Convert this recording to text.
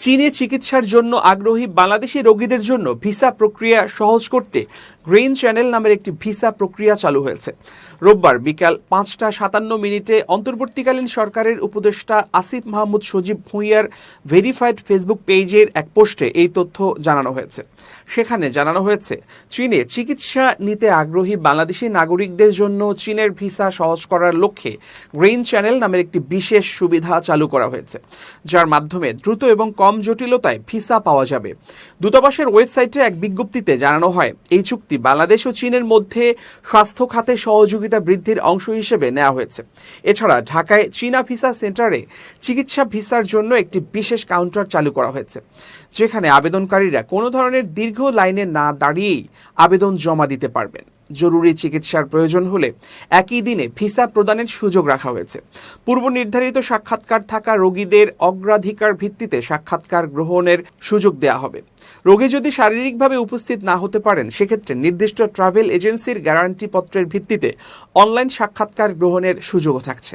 চীনে চিকিৎসার জন্য আগ্রহী বাংলাদেশি রোগীদের জন্য ভিসা প্রক্রিয়া সহজ করতে গ্রিন চ্যানেল নামের একটি ভিসা প্রক্রিয়া চালু হয়েছে। রোববার বিকাল ৫টা ৫৭ অন্তর্বর্তীকালীন সরকারের উপদেষ্টা আসিফ মাহমুদ সজীব ভুঁইয়ার ভেরিফাইড ফেসবুক পেজের এক পোস্টে এই তথ্য জানানো হয়েছে। সেখানে জানানো হয়েছে, চীনে চিকিৎসা নিতে আগ্রহী বাংলাদেশি নাগরিকদের জন্য চীনের ভিসা সহজ করার লক্ষ্যে গ্রিন চ্যানেল নামের একটি বিশেষ সুবিধা চালু করা হয়েছে, যার মাধ্যমে দ্রুত এবং কম জটিলতায় ভিসা পাওয়া যাবে। দূতাবাসের ওয়েবসাইটে এক বিজ্ঞপ্তিতে জানানো হয়, এই চুক্তি বাংলাদেশ ও চীনের মধ্যে স্বাস্থ্য খাতে সহযোগিতা বৃদ্ধির অংশ হিসেবে নেওয়া হয়েছে। এছাড়া ঢাকায় চীনা ভিসা সেন্টারে চিকিৎসা ভিসার জন্য একটি বিশেষ কাউন্টার চালু করা হয়েছে, যেখানে আবেদনকারীরা কোনো ধরনের দীর্ঘ লাইনে না দাঁড়িয়েই আবেদন জমা দিতে পারবেন। জরুরি চিকিৎসার প্রয়োজন হলে একই দিনে ভিসা প্রদানের সুযোগ রাখা হয়েছে। পূর্ব নির্ধারিত সাক্ষাৎকার থাকা রোগীদের অগ্রাধিকার ভিত্তিতে সাক্ষাৎকার গ্রহণের সুযোগ দেওয়া হবে। রোগী যদি শারীরিকভাবে উপস্থিত না হতে পারেন, সেক্ষেত্রে নির্দিষ্ট ট্রাভেল এজেন্সির গ্যারান্টি পত্রের ভিত্তিতে অনলাইন সাক্ষাৎকার গ্রহণের সুযোগও থাকছে।